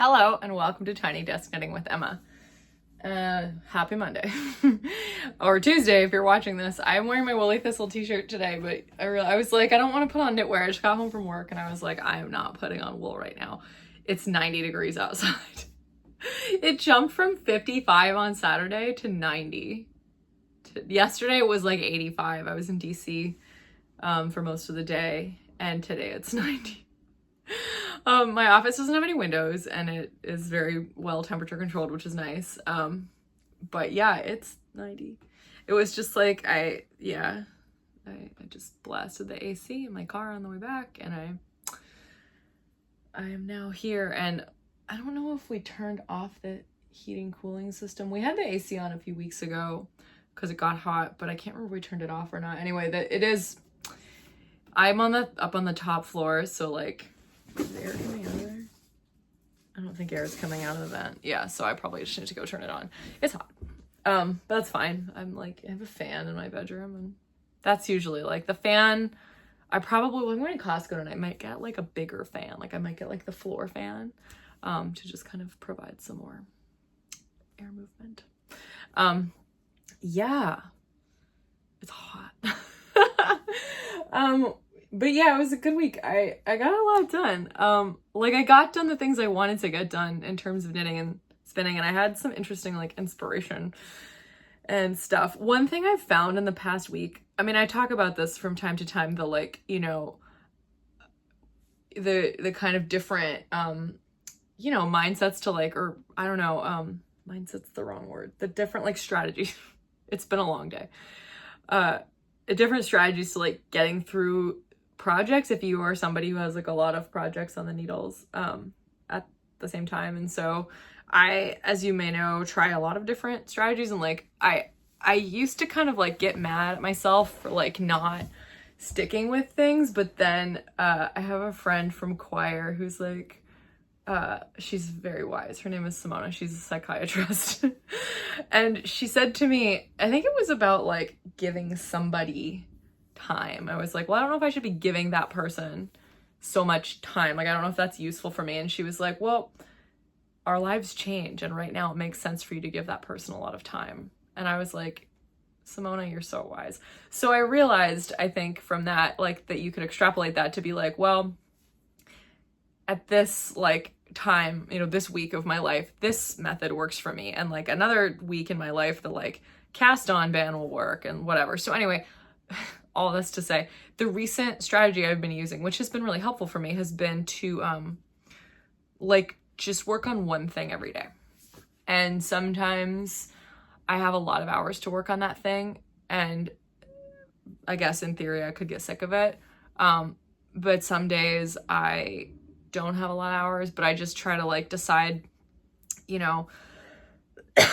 Hello and welcome to Tiny Desk Knitting with Emma. Happy Monday. Or Tuesday if you're watching this. I'm wearing my Woolly Thistle t-shirt today, but I was like, I don't want to put on knitwear. I just got home from work and I was like, I am not putting on wool right now. It's 90 degrees outside. It jumped from 55 on Saturday to 90. Yesterday it was like 85. I was in DC for most of the day, and today it's 90. My office doesn't have any windows and it is very well temperature controlled, which is nice. But yeah, it's 90. It was just like, I just blasted the AC in my car on the way back, and I am now here, and I don't know if we turned off the heating cooling system. We had the AC on a few weeks ago because it got hot, but I can't remember if we turned it off or not. Anyway, I'm up on the top floor, so like, is air coming out of there? I don't think air is coming out of the vent. Yeah, so I probably just need to go turn it on. It's hot. But that's fine. I have a fan in my bedroom, and that's usually like the fan. I'm going to Costco tonight. I might get like a bigger fan. Like I might get like the floor fan to just kind of provide some more air movement. Yeah, it's hot. But yeah, it was a good week. I got a lot done. Like I got done the things I wanted to get done in terms of knitting and spinning, and I had some interesting like inspiration and stuff. One thing I've found in the past week, I mean, I talk about this from time to time, the like, you know, the kind of different you know, mindsets to like, or I don't know, mindset's the wrong word. The different like strategies. It's been a long day. Different strategies to like getting through projects if you are somebody who has like a lot of projects on the needles at the same time. And so I, as you may know, try a lot of different strategies, and like I used to kind of like get mad at myself for like not sticking with things, but then I have a friend from choir who's like she's very wise. Her name is Simona. She's a psychiatrist. And she said to me, I think it was about like giving somebody time. I was like, well, I don't know if I should be giving that person so much time. Like, I don't know if that's useful for me. And she was like, well, our lives change, and right now it makes sense for you to give that person a lot of time. And I was like, Simona, you're so wise. So I realized, I think from that, like that you could extrapolate that to be like, well, at this like time, you know, this week of my life, this method works for me. And like another week in my life, the like cast on band will work and whatever. So anyway, all this to say, the recent strategy I've been using, which has been really helpful for me, has been to like just work on one thing every day. And sometimes I have a lot of hours to work on that thing, and I guess in theory I could get sick of it. But some days I don't have a lot of hours, but I just try to like decide, you know,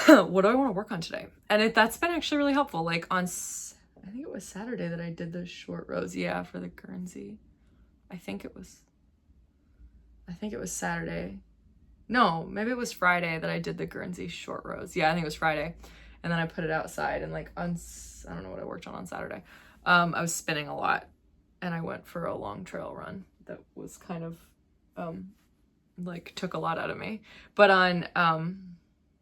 what do I want to work on today? And that's been actually really helpful. Like on, I think it was Saturday that I did the short rows. Yeah, for the Guernsey. I think it was Saturday. No, maybe it was Friday that I did the Guernsey short rows. Yeah, I think it was Friday. And then I put it outside, and like I don't know what I worked on Saturday. I was spinning a lot, and I went for a long trail run that was kind of like took a lot out of me. But on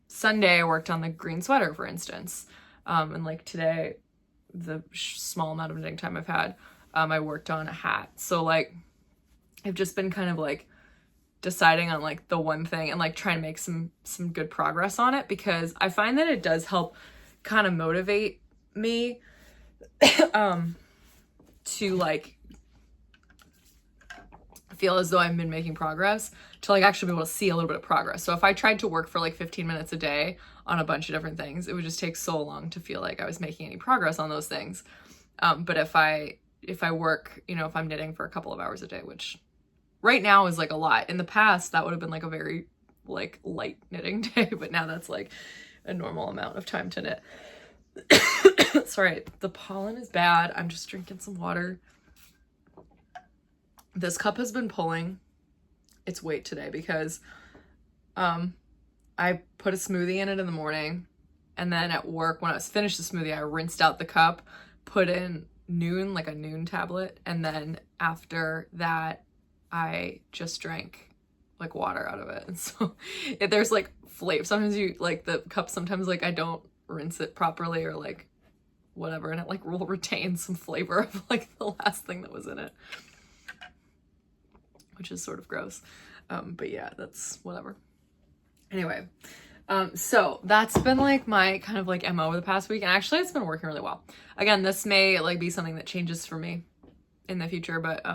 Sunday I worked on the green sweater, for instance. And like today, the small amount of knitting time I've had, I worked on a hat. So like I've just been kind of like deciding on like the one thing and like trying to make some good progress on it, because I find that it does help kind of motivate me to like feel as though I've been making progress, to like actually be able to see a little bit of progress. So if I tried to work for like 15 minutes a day on a bunch of different things, it would just take so long to feel like I was making any progress on those things. But if I work, you know, if I'm knitting for a couple of hours a day, which right now is like a lot. In the past, that would have been like a very like light knitting day, but now that's like a normal amount of time to knit. Sorry, the pollen is bad. I'm just drinking some water. This cup has been pulling its weight today because I put a smoothie in it in the morning, and then at work when I was finished the smoothie, I rinsed out the cup, put in like a noon tablet, and then after that I just drank like water out of it. And so there's like flavor. Sometimes you like the cup, sometimes like I don't rinse it properly or like whatever, and it like will retain some flavor of like the last thing that was in it, which is sort of gross. But yeah, that's whatever. Anyway, so that's been like my kind of like MO over the past week, and actually it's been working really well. Again, this may like be something that changes for me in the future, but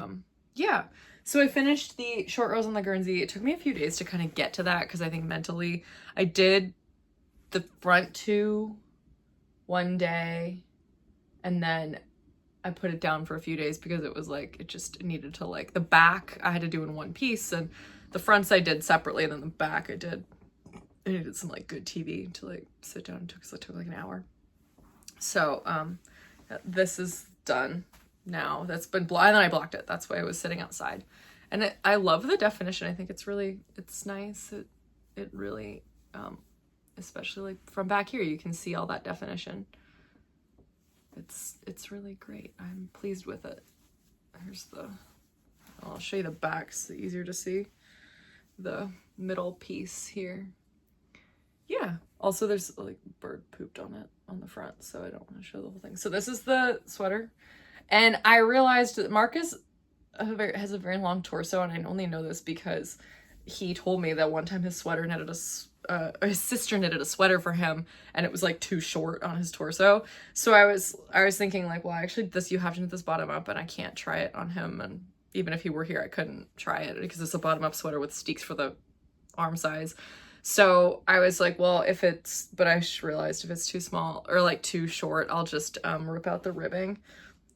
yeah. So I finished the short rows on the Guernsey. It took me a few days to kind of get to that because I think mentally I did the front two one day, and then I put it down for a few days because it was like, it just needed to like, the back I had to do in one piece, and the fronts I did separately, and then the back I needed some like good TV to like sit down and because it took like an hour. So this is done now. That's been and then I blocked it. That's why I was sitting outside. And I love the definition. I think it's nice. It really, especially like from back here, you can see all that definition. It's really great. I'm pleased with it. I'll show you the back so it's easier to see the middle piece here. Yeah. Also, there's like bird pooped on it on the front, so I don't want to show the whole thing. So this is the sweater, and I realized that Marcus has a very long torso, and I only know this because he told me that one time his his sister knitted a sweater for him, and it was like too short on his torso. So I was thinking like, well, actually you have to knit this bottom up, and I can't try it on him, and even if he were here I couldn't try it because it's a bottom up sweater with steeks for the arm size. So I was like, well, but I realized if it's too small or like too short, I'll just rip out the ribbing,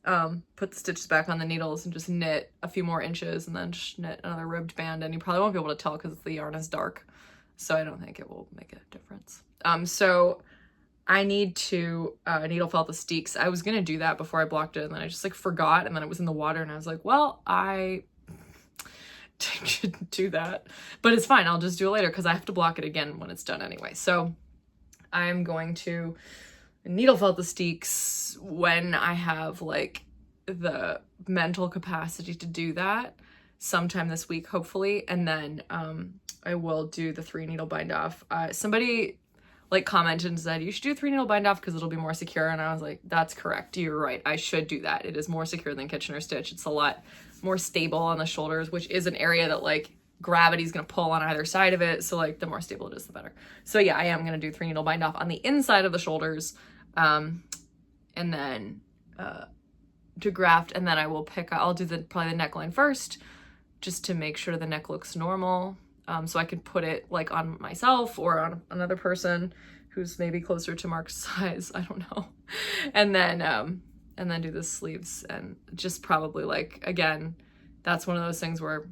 put the stitches back on the needles, and just knit a few more inches, and then just knit another ribbed band. And you probably won't be able to tell because the yarn is dark, so I don't think it will make a difference. So I need to needle felt the steeks. I was gonna do that before I blocked it, and then I just like forgot, and then it was in the water, and I was like, well, I didn't do that, but it's fine. I'll just do it later because I have to block it again when it's done anyway. So I'm going to needle felt the steeks when I have like the mental capacity to do that sometime this week, hopefully. And then I will do the 3 needle bind off. Somebody like commented and said, you should do 3 needle bind off because it'll be more secure. And I was like, that's correct. You're right. I should do that. It is more secure than Kitchener stitch. It's a lot more stable on the shoulders, which is an area that like gravity's gonna pull on either side of it. So like the more stable it is, the better. So yeah, I am gonna do 3 needle bind off on the inside of the shoulders. And then to graft, and then I'll do probably the neckline first, just to make sure the neck looks normal. So I can put it like on myself or on another person who's maybe closer to Mark's size. I don't know. And then do the sleeves, and just probably like, again, that's one of those things where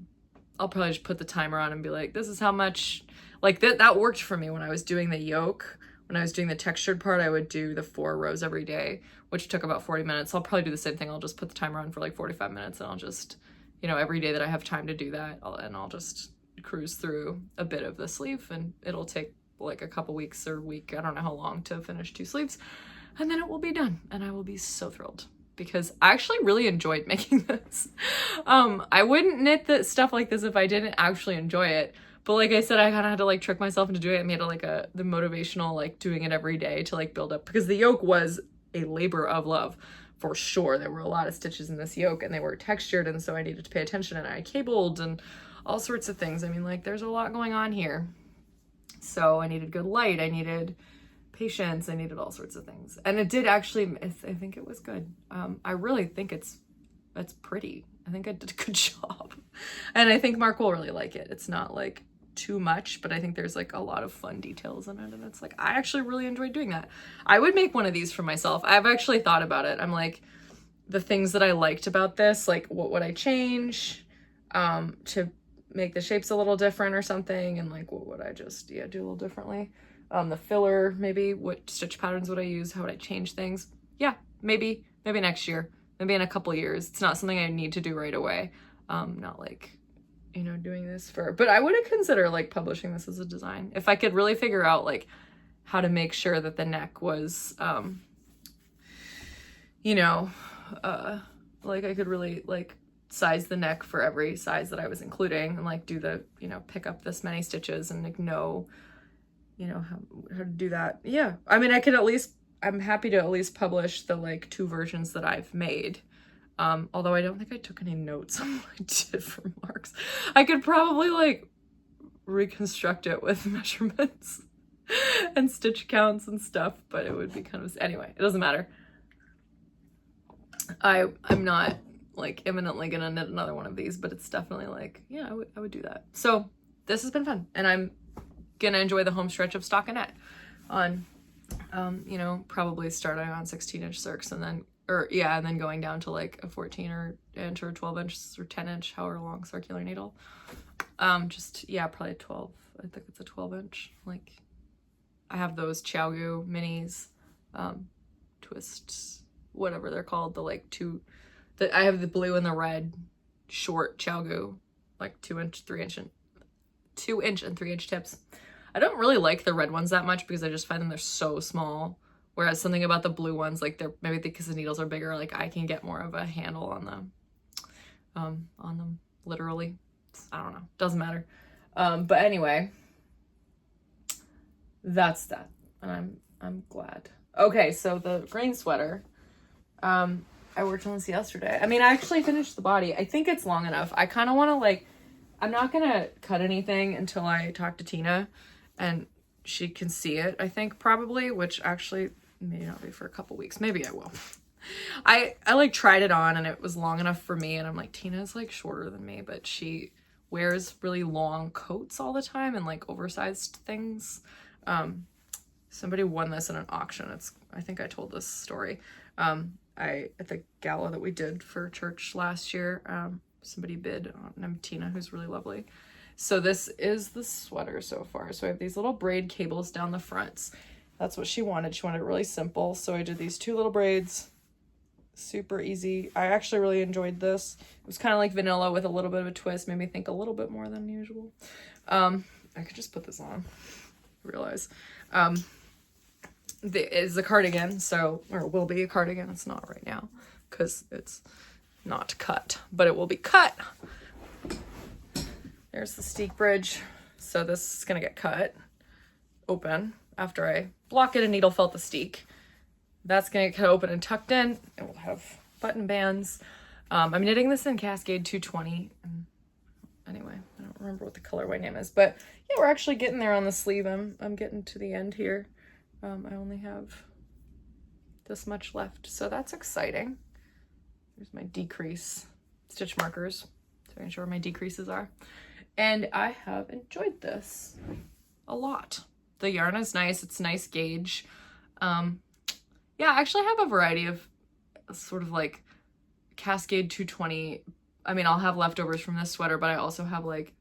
I'll probably just put the timer on and be like, this is how much, like that worked for me when I was doing the yoke. When I was doing the textured part, I would do the 4 rows every day, which took about 40 minutes. I'll probably do the same thing. I'll just put the timer on for like 45 minutes, and I'll just, every day that I have time to do that, I'll just cruise through a bit of the sleeve, and it'll take like a couple weeks or week, I don't know how long, to finish 2 sleeves, and then it will be done, and I will be so thrilled because I actually really enjoyed making this. I wouldn't knit the stuff like this if I didn't actually enjoy it. But like I said, I kind of had to like trick myself into doing it. I made it like the motivational, like doing it every day to like build up, because the yoke was a labor of love for sure. There were a lot of stitches in this yoke, and they were textured, and so I needed to pay attention, and I cabled and all sorts of things. I mean, like there's a lot going on here. So I needed good light. I needed patience. I needed all sorts of things. And it did actually, I think it was good. I really think it's pretty. I think I did a good job. And I think Mark will really like it. It's not like too much, but I think there's like a lot of fun details in it, and it's like I actually really enjoyed doing that. I would make one of these for myself. I've actually thought about it. I'm like, the things that I liked about this, like what would I change to make the shapes a little different or something, and like what would I just do a little differently. The filler, maybe what stitch patterns would I use, how would I change things. Yeah, maybe next year, maybe in a couple years. It's not something I need to do right away. Not like doing this but I would consider like publishing this as a design if I could really figure out like how to make sure that the neck was like I could really like size the neck for every size that I was including, and like do the, you know, pick up this many stitches and like know, you know, how to do that. Yeah, I mean, I could at least, I'm happy to at least publish the like 2 versions that I've made. Although I don't think I took any notes on what I did for marks. I could probably like reconstruct it with measurements and stitch counts and stuff, but it would be kind of, anyway, it doesn't matter. I'm not like imminently gonna knit another one of these, but it's definitely like, yeah, I would do that. So this has been fun, and I'm gonna enjoy the home stretch of stockinette on, you know, probably starting on 16-inch circs, and then, or yeah, and then going down to like a 14-inch or 12-inch or 10-inch, however long circular needle. Just, yeah, probably 12. I think it's a 12-inch. Like, I have those Xiaogu minis, twists, whatever they're called, the like 2, I have the blue and the red short Xiaogu, like 2-inch, 3-inch, and 2-inch and 3-inch tips. I don't really like the red ones that much because I just find them, they're so small. Whereas something about the blue ones, like they're, maybe because the needles are bigger, like I can get more of a handle on them, literally. I don't know, doesn't matter. But anyway, that's that, and I'm glad. Okay, so the green sweater, I worked on this yesterday. I mean, I actually finished the body. I think it's long enough. I kind of want to like, I'm not gonna cut anything until I talk to Tina and she can see it, I think, probably, which actually may not be for a couple weeks. Maybe I will. I like tried it on and it was long enough for me, and I'm like, Tina's like shorter than me, but she wears really long coats all the time and like oversized things. Somebody won this in an auction. I think I told this story. At the gala that we did for church last year, somebody bid on Tina, who's really lovely. So this is the sweater so far. So I have these little braid cables down the fronts. That's what she wanted. She wanted it really simple. So I did these 2 little braids, super easy. I actually really enjoyed this. It was kind of like vanilla with a little bit of a twist, made me think a little bit more than usual. I could just put this on, realize. Is a cardigan, so, or will be a cardigan. It's not right now because it's not cut, but it will be cut. There's the steek bridge. So this is gonna get cut open after I block it and needle felt the steek. That's gonna get cut open and tucked in, and we'll have button bands. I'm knitting this in Cascade 220. Anyway, I don't remember what the colorway name is, but yeah, we're actually getting there on the sleeve. I'm getting to the end here. I only have this much left, so that's exciting. There's my decrease stitch markers, so I can show where my decreases are. And I have enjoyed this a lot. The yarn is nice, it's nice gauge. Yeah, I actually have a variety of sort of like Cascade 220. I mean, I'll have leftovers from this sweater, but I also have like,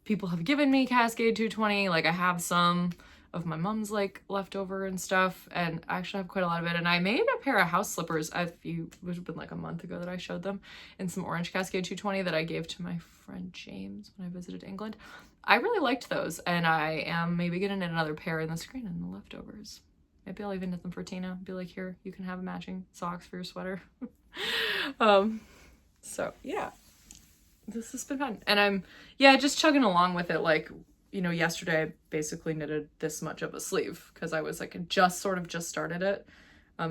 people have given me Cascade 220. Like I have some of my mom's like leftover and stuff, and I actually have quite a lot of it. And I made a pair of house slippers, it would have been like a month ago that I showed them, in some orange Cascade 220 that I gave to my friend James when I visited England. I really liked those, and I am maybe gonna knit another pair in the screen and the leftovers. Maybe I'll even knit them for Tina. Be like, here, you can have matching socks for your sweater. So yeah, this has been fun. And I'm, yeah, just chugging along with it. Like, you know, yesterday I basically knitted this much of a sleeve because I was like, just started it.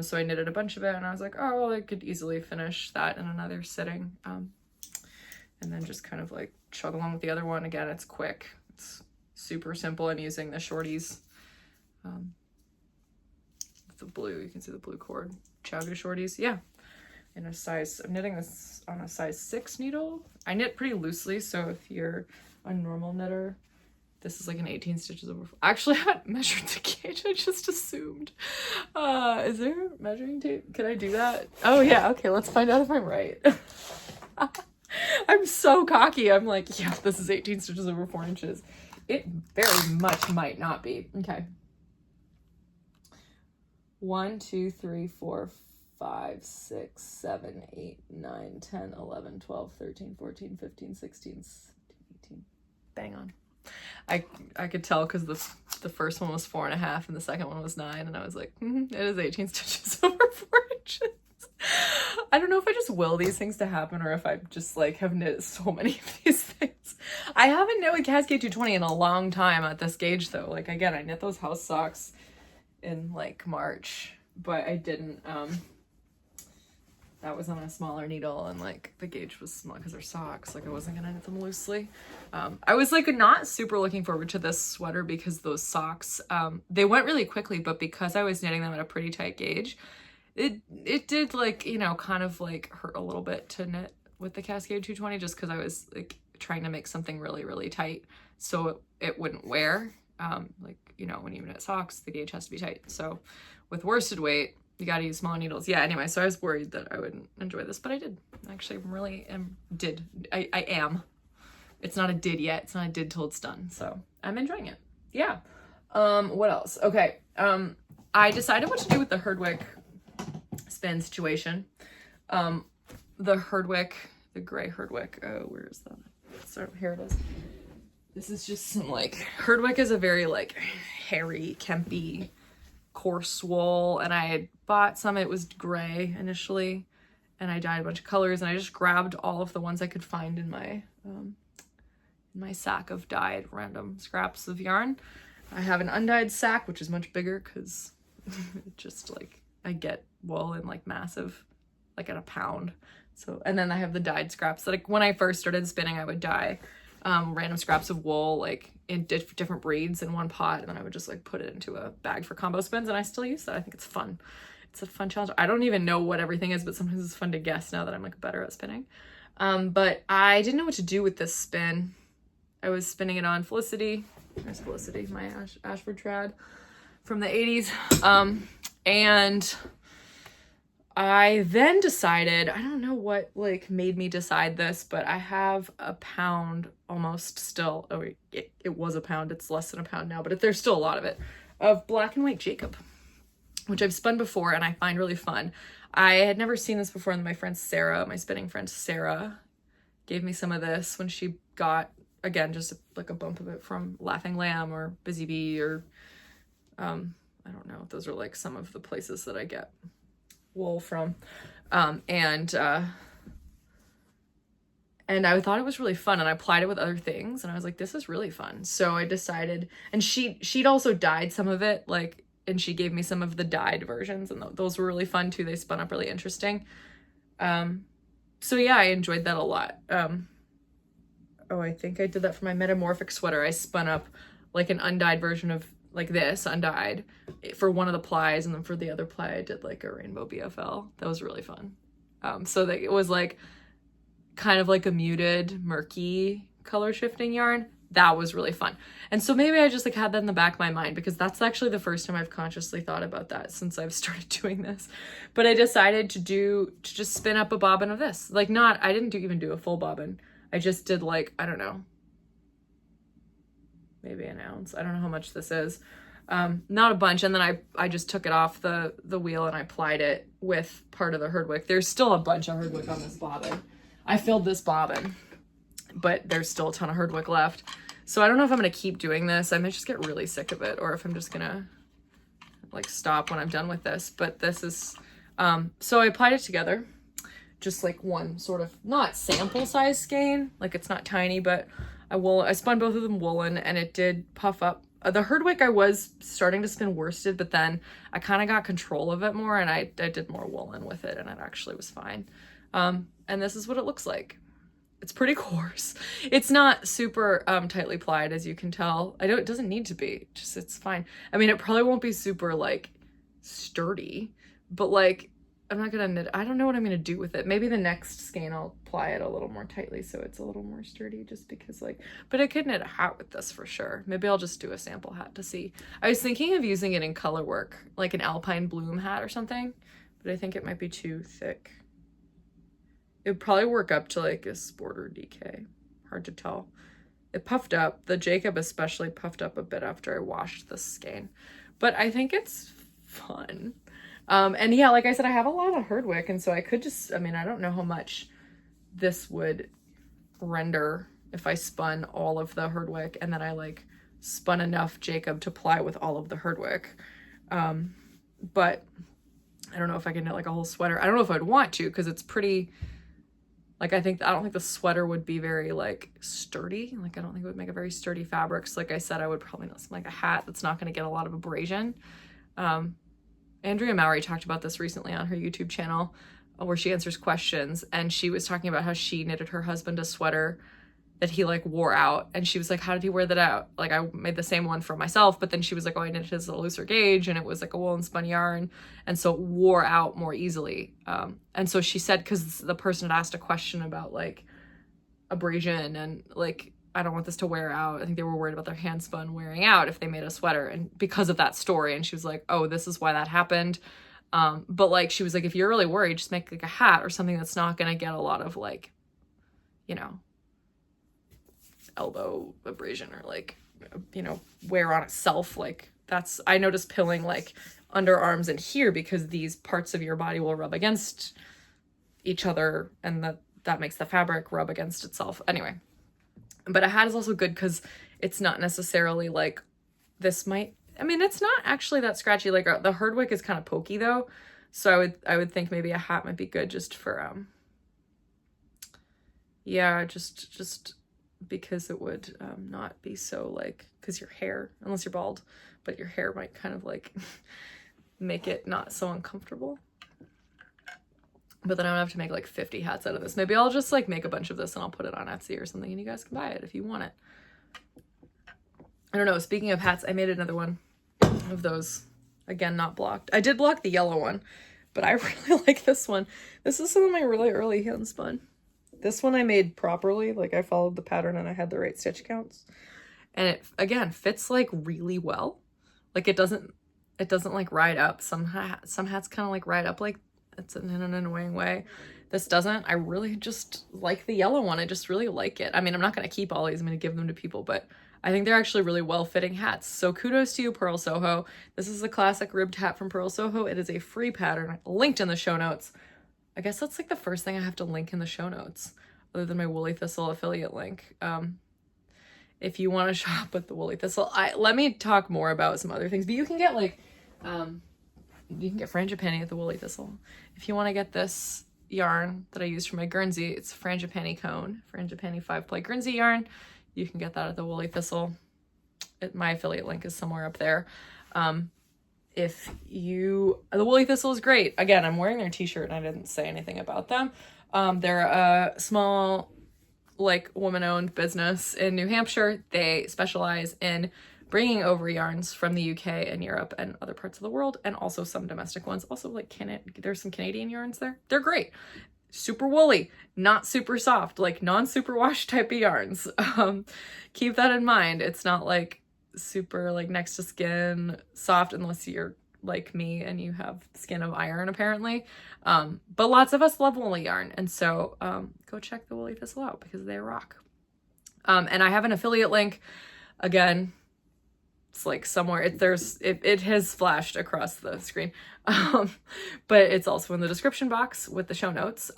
So I knitted a bunch of it, and I was like, oh, well, I could easily finish that in another sitting. And then just kind of like chug along with the other one. Again, it's quick. It's super simple. I'm using the shorties. The blue, you can see the blue cord. Xiaogu shorties, yeah. In a size, I'm knitting this on a size 6 needle. I knit pretty loosely, so if you're a normal knitter, this is like an 18 stitches over. Actually, I haven't measured the gauge, I just assumed. Is there measuring tape? Can I do that? Oh yeah, okay, let's find out if I'm right. I'm so cocky. I'm like, yeah, this is 18 stitches over 4 inches. It very much might not be. Okay. 1, 2, 3, 4, 5, 6, 7, 8, 9, 10, 11, 12, 13, 14, 15, 16, 17, 18. Bang on. I could tell because the first one was 4.5 and the second one was 9, and I was like, it is 18 stitches over 4 inches. I don't know if I just will these things to happen or if I just like have knit so many of these things. I haven't knit with Cascade 220 in a long time at this gauge though. Like again, I knit those house socks in like March, but I didn't, that was on a smaller needle and like the gauge was small because they're socks. Like I wasn't gonna knit them loosely. I was like not super looking forward to this sweater because those socks, they went really quickly, but because I was knitting them at a pretty tight gauge, it did like, you know, kind of like hurt a little bit to knit with the Cascade 220 just because I was like trying to make something really, really tight so it wouldn't wear. Like, you know, when you knit socks, the gauge has to be tight. So with worsted weight, you got to use smaller needles. Yeah, anyway, so I was worried that I wouldn't enjoy this, but I did. Actually, I am. It's not a did yet. It's not a did till it's done. So I'm enjoying it. Yeah. What else? Okay. I decided what to do with the Herdwick spin situation. The Herdwick, the gray Herdwick. Oh, where is that? So here it is. This is just some like, Herdwick is a very like hairy, kempy, coarse wool, and I had bought some. It was gray initially, and I dyed a bunch of colors, and I just grabbed all of the ones I could find in my sack of dyed random scraps of yarn. I have an undyed sack, which is much bigger because just like I get wool in like massive, like at a pound. So, and then I have the dyed scraps that like when I first started spinning, I would dye random scraps of wool like in different breeds in one pot, and then I would just like put it into a bag for combo spins, and I still use that. I think it's fun. It's a fun challenge. I don't even know what everything is, but sometimes it's fun to guess now that I'm like better at spinning. But I didn't know what to do with this spin. I was spinning it on Felicity. There's Felicity, my Ashford trad from the 80s. And I then decided, I don't know what like made me decide this, but I have a pound almost still. Oh, it was a pound. It's less than a pound now, but there's still a lot of it, of black and white Jacob, which I've spun before and I find really fun. I had never seen this before, and my friend Sarah, my spinning friend Sarah, gave me some of this when she got, again, just like a bump of it from Laughing Lamb or Busy Bee or, I don't know. Those are like some of the places that I get wool from. And I thought it was really fun, and I applied it with other things, and I was like, this is really fun. So I decided, and she'd also dyed some of it, like, and she gave me some of the dyed versions, and those were really fun too. They spun up really interesting. So yeah, I enjoyed that a lot. Oh, I think I did that for my metamorphic sweater. I spun up like an undyed version of like this, undyed, for one of the plies, and then for the other ply I did like a rainbow BFL. That was really fun. So that it was like kind of like a muted, murky color shifting yarn. That was really fun. And so maybe I just like had that in the back of my mind, because that's actually the first time I've consciously thought about that since I've started doing this. But I decided to just spin up a bobbin of this. Like I didn't even do a full bobbin. I just did like, I don't know, maybe an ounce. I don't know how much this is. Not a bunch. And then I just took it off the wheel and I plied it with part of the Herdwick. There's still a bunch of Herdwick on this bobbin. I filled this bobbin, but there's still a ton of Herdwick left. So I don't know if I'm going to keep doing this. I might just get really sick of it, or if I'm just going to like stop when I'm done with this. But this is, so I applied it together, just like one sort of, not sample size skein. Like it's not tiny, but I spun both of them woolen, and it did puff up. The Herdwick I was starting to spin worsted, but then I kind of got control of it more, and I did more woolen with it, and it actually was fine. And this is what it looks like. It's pretty coarse. It's not super tightly plied, as you can tell. It doesn't need to be. It's fine. I mean, it probably won't be super like sturdy, but like I'm not gonna knit. I don't know what I'm gonna do with it. Maybe the next skein I'll ply it a little more tightly so it's a little more sturdy, just because like, but I could knit a hat with this for sure. Maybe I'll just do a sample hat to see. I was thinking of using it in color work, like an alpine bloom hat or something, but I think it might be too thick. It would probably work up to like a sport or DK. Hard to tell. It puffed up. The Jacob especially puffed up a bit after I washed the skein, but I think it's fun. And yeah, like I said, I have a lot of Herdwick, and so I could just, I mean, I don't know how much this would render if I spun all of the Herdwick and then I like spun enough Jacob to ply with all of the Herdwick. But I don't know if I can knit like a whole sweater. I don't know if I'd want to, because it's pretty, like, I don't think the sweater would be very like sturdy. Like, I don't think it would make a very sturdy fabric. So like I said, I would probably knit something like a hat that's not going to get a lot of abrasion. Andrea Mowry talked about this recently on her YouTube channel, where she answers questions, and she was talking about how she knitted her husband a sweater that he like wore out, and she was like, how did he wear that out? Like, I made the same one for myself, but then she was like, oh, I knitted his a looser gauge, and it was like a wool and spun yarn, and so it wore out more easily. And so she said, because the person had asked a question about like abrasion, and like, I don't want this to wear out. I think they were worried about their hand spun wearing out if they made a sweater, and because of that story. And she was like, oh, this is why that happened. But like, she was like, if you're really worried, just make like a hat or something that's not going to get a lot of like, you know, elbow abrasion or like, you know, wear on itself. Like, that's, I noticed pilling like underarms and here, because these parts of your body will rub against each other, and that makes the fabric rub against itself. Anyway, but a hat is also good because it's not necessarily like, this might, I mean, it's not actually that scratchy. Like, the Herdwick is kind of pokey though. So I would think maybe a hat might be good just for, yeah, just because it would not be so like, because your hair, unless you're bald, but your hair might kind of like make it not so uncomfortable. But then I would have to make like 50 hats out of this. Maybe I'll just like make a bunch of this and I'll put it on Etsy or something, and you guys can buy it if you want it. I don't know. Speaking of hats, I made another one of those. Again, not blocked. I did block the yellow one, but I really like this one. This is some of my really early hand spun. This one I made properly. Like, I followed the pattern and I had the right stitch counts. And it, again, fits like really well. Like, it doesn't like ride up. Some hats kind of like ride up, like it's in an annoying way. This doesn't. I really just like the yellow one. I just really like it. I mean, I'm not going to keep all these. I'm going to give them to people, but I think they're actually really well-fitting hats. So kudos to you, Pearl Soho. This is the classic ribbed hat from Pearl Soho. It is a free pattern, linked in the show notes. I guess that's like the first thing I have to link in the show notes, other than my Woolly Thistle affiliate link. If you want to shop with the Woolly Thistle, let me talk more about some other things, but you can get like, you can get frangipani at the Woolly Thistle. If you want to get this yarn that I use for my Guernsey, it's frangipani cone, frangipani 5-ply Guernsey yarn. You can get that at the Woolly Thistle. My affiliate link is somewhere up there. The Woolly Thistle is great. Again, I'm wearing their t-shirt and I didn't say anything about them. They're a small, like, woman-owned business in New Hampshire. They specialize in bringing over yarns from the UK and Europe and other parts of the world, and also some domestic ones. Also, like, there's some Canadian yarns there. They're great. Super woolly, not super soft, like non-superwash type of yarns. Keep that in mind. It's not like super like next to skin soft, unless you're like me and you have skin of iron apparently. But lots of us love woolly yarn, and so go check the Woolly Thistle out because they rock. And I have an affiliate link. Again, it's like somewhere, it has flashed across the screen. But it's also in the description box with the show notes.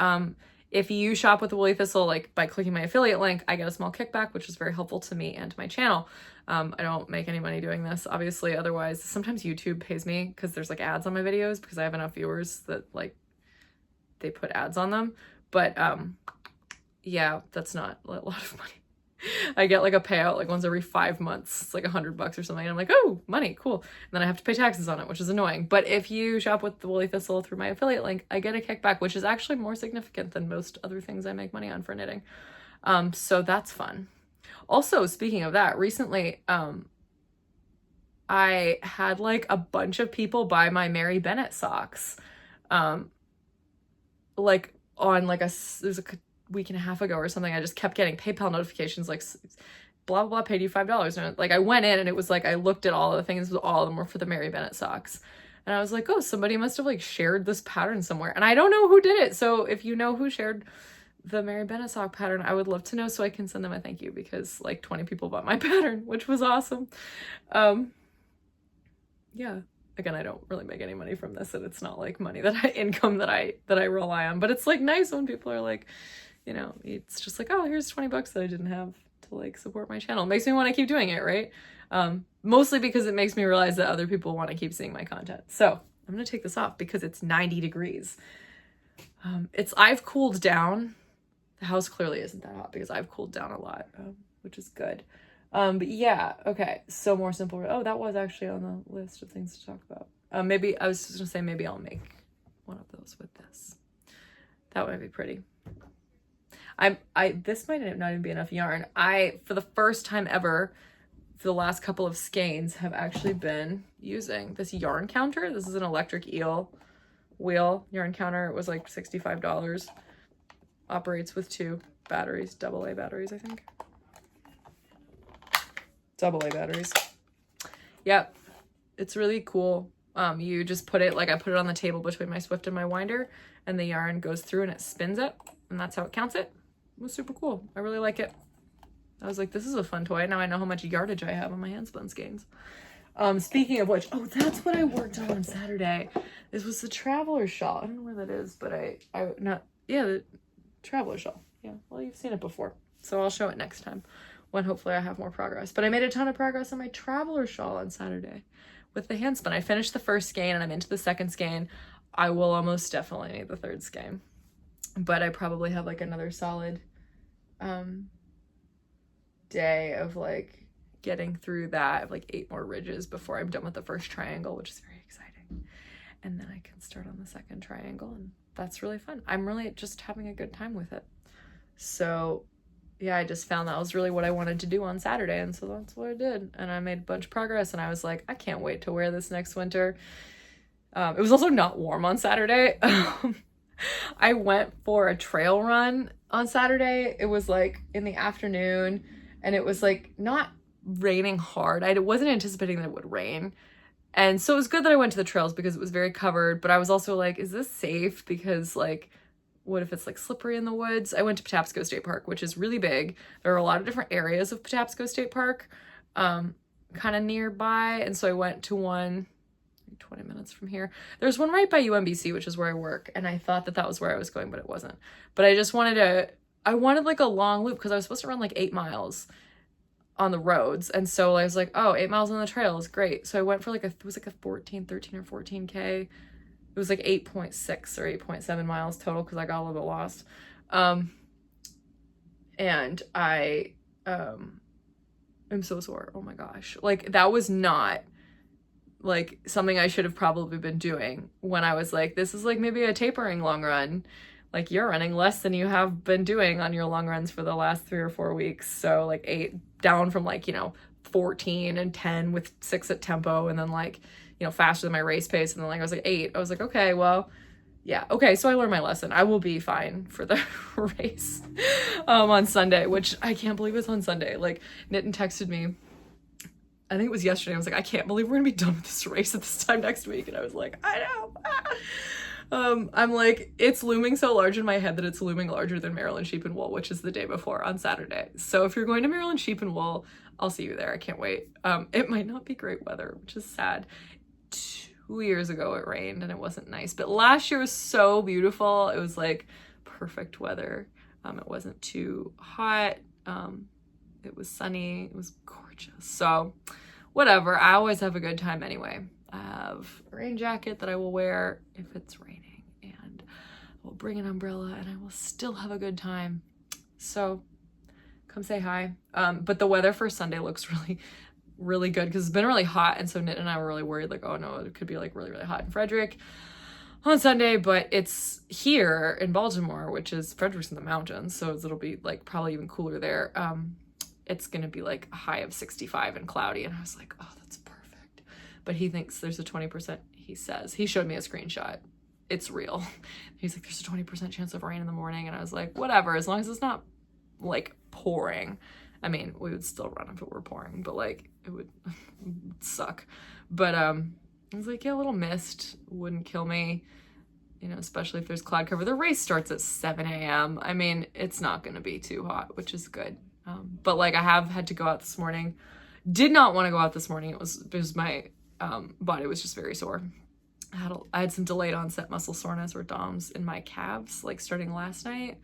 If you shop with the Woolly Thistle, like by clicking my affiliate link, I get a small kickback, which is very helpful to me and to my channel. I don't make any money doing this, obviously. Otherwise, sometimes YouTube pays me because there's like ads on my videos, because I have enough viewers that like they put ads on them. But yeah, that's not a lot of money. I get like a payout like once every 5 months. It's like $100 or something. And I'm like, oh, money, cool. And then I have to pay taxes on it, which is annoying. But if you shop with the Woolly Thistle through my affiliate link, I get a kickback, which is actually more significant than most other things I make money on for knitting. So that's fun. Also, speaking of that, recently, I had like a bunch of people buy my Mary Bennett socks. Like on like there's a week and a half ago or something. I just kept getting PayPal notifications like blah blah blah, paid you $5, and like I went in and it was like I looked at all the things, all of them were for the Mary Bennett socks, and I was like, oh, somebody must have like shared this pattern somewhere, and I don't know who did it. So if you know who shared the Mary Bennett sock pattern, I would love to know so I can send them a thank you, because like 20 people bought my pattern, which was awesome. Yeah, again, I don't really make any money from this, and it's not like money income that I rely on, but it's like nice when people are like, you know, it's just like, oh, here's $20 that I didn't have to like support my channel. It makes me want to keep doing it, right? Mostly because it makes me realize that other people want to keep seeing my content. So I'm gonna take this off because it's 90 degrees. I've cooled down. The house clearly isn't that hot because I've cooled down a lot, which is good. But yeah, okay. So more simple. Oh, that was actually on the list of things to talk about. Maybe I was just gonna say maybe I'll make one of those with this. That might be pretty. This might not even be enough yarn. For the first time ever, for the last couple of skeins, have actually been using this yarn counter. This is an electric eel wheel yarn counter. It was like $65. Operates with 2 batteries, AA batteries, I think. AA batteries. Yep. It's really cool. You just put it, like I put it on the table between my Swift and my winder, and the yarn goes through and it spins it, and that's how it counts it. It was super cool. I really like it. I was like, this is a fun toy. Now I know how much yardage I have on my handspun skeins. Speaking of which, oh, that's what I worked on Saturday. This was the traveler shawl. I don't know where that is, but the traveler shawl. Yeah, well, you've seen it before, so I'll show it next time when hopefully I have more progress. But I made a ton of progress on my traveler shawl on Saturday with the handspun. I finished the first skein and I'm into the second skein. I will almost definitely need the third skein, but I probably have like another solid day of like getting through that, of like 8 more ridges before I'm done with the first triangle, which is very exciting. And then I can start on the second triangle, and that's really fun. I'm really just having a good time with it. So yeah, I just found that was really what I wanted to do on Saturday, and so that's what I did. And I made a bunch of progress, and I was like, I can't wait to wear this next winter. It was also not warm on Saturday. I went for a trail run on Saturday. It was like in the afternoon, and it was like not raining hard. I wasn't anticipating that it would rain. And so it was good that I went to the trails because it was very covered, but I was also like, is this safe? Because like, what if it's like slippery in the woods? I went to Patapsco State Park, which is really big. There are a lot of different areas of Patapsco State Park, kind of nearby. And so I went to one 20 minutes from here. There's one right by UMBC, which is where I work. And I thought that was where I was going, but it wasn't. But I just I wanted like a long loop because I was supposed to run like 8 miles on the roads. And so I was like, oh, 8 miles on the trail is great. So I went for it was like a 13 or 14K. It was like 8.6 or 8.7 miles total because I got a little bit lost. And I am so sore. Oh my gosh. Like that was not like something I should have probably been doing when I was like, this is like maybe a tapering long run. Like you're running less than you have been doing on your long runs for the last 3 or 4 weeks. So like 8 down from like, 14 and 10 with 6 at tempo. And then like, faster than my race pace. And then like, I was like 8. I was like, okay, well, yeah. Okay. So I learned my lesson. I will be fine for the race, on Sunday, which I can't believe it's on Sunday. Like Nitin texted me, I think it was yesterday. I was like, I can't believe we're gonna be done with this race at this time next week. And I was like, I know. I'm like, it's looming so large in my head that it's looming larger than Maryland Sheep and Wool, which is the day before on Saturday. So if you're going to Maryland Sheep and Wool, I'll see you there. I can't wait. It might not be great weather, which is sad. 2 years ago it rained and it wasn't nice, but last year was so beautiful. It was like perfect weather. It wasn't too hot. It was sunny. It was gorgeous. So whatever. I always have a good time anyway. I have a rain jacket that I will wear if it's raining, and I will bring an umbrella and I will still have a good time. So come say hi. But the weather for Sunday looks really, really good because it's been really hot. And so Nit and I were really worried, like, oh no, it could be like really, really hot in Frederick on Sunday, but it's here in Baltimore, which is Frederick's in the mountains. So it'll be like probably even cooler there. It's going to be like a high of 65 and cloudy. And I was like, oh, that's perfect. But he thinks there's a 20%. He says, he showed me a screenshot. It's real. He's like, there's a 20% chance of rain in the morning. And I was like, whatever, as long as it's not like pouring. I mean, we would still run if it were pouring, but like it would suck. But I was like, yeah, a little mist wouldn't kill me, especially if there's cloud cover. The race starts at 7 a.m. I mean, it's not going to be too hot, which is good. But like I have had to go out this morning. Did not want to go out this morning. It was because my body was just very sore. I had some delayed onset muscle soreness or DOMS in my calves, like starting last night.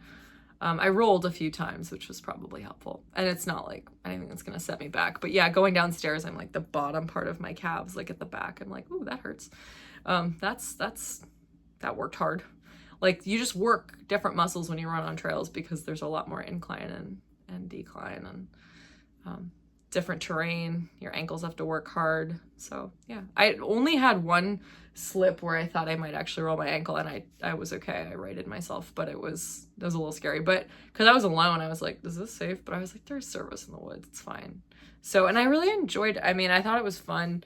I rolled a few times, which was probably helpful. And it's not like anything that's going to set me back. But yeah, going downstairs, I'm like the bottom part of my calves, like at the back. I'm like, ooh, that hurts. That worked hard. Like you just work different muscles when you run on trails because there's a lot more incline and decline and different terrain. Your ankles have to work hard. So yeah, I only had one slip where I thought I might actually roll my ankle, and I was okay. I righted myself, but it was a little scary. But because I was alone, I was like, is this safe? But I was like, there's service in the woods. It's fine. So, and I really enjoyed, I mean, I thought it was fun.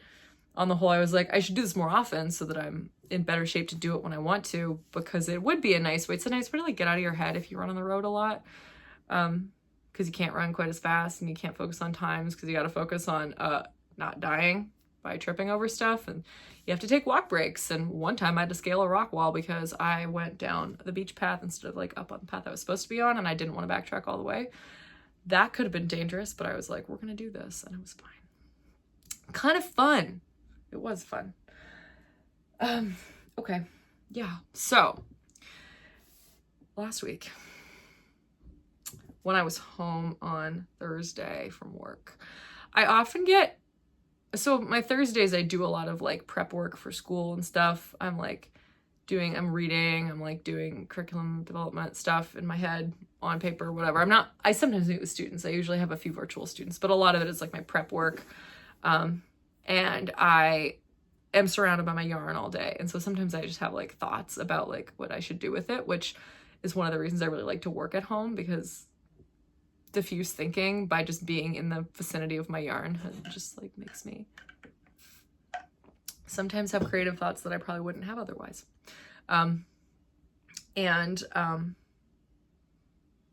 On the whole, I was like, I should do this more often so that I'm in better shape to do it when I want to, because it would be a nice way. It's a nice way to like get out of your head if you run on the road a lot. Because you can't run quite as fast and you can't focus on times because you got to focus on not dying by tripping over stuff, and you have to take walk breaks. And one time I had to scale a rock wall because I went down the beach path instead of like up on the path I was supposed to be on, and I didn't want to backtrack all the way. That could have been dangerous, but I was like, we're gonna do this, and it was fine. Kind of fun. It was fun. Okay, yeah, so last week when I was home on Thursday from work, I often get, so my Thursdays I do a lot of like prep work for school and stuff. I'm reading, I'm like doing curriculum development stuff in my head on paper, whatever. I sometimes meet with students. I usually have a few virtual students, but a lot of it is like my prep work. And I am surrounded by my yarn all day. And so sometimes I just have like thoughts about like what I should do with it, which is one of the reasons I really like to work at home, because diffuse thinking by just being in the vicinity of my yarn just like makes me sometimes have creative thoughts that I probably wouldn't have otherwise.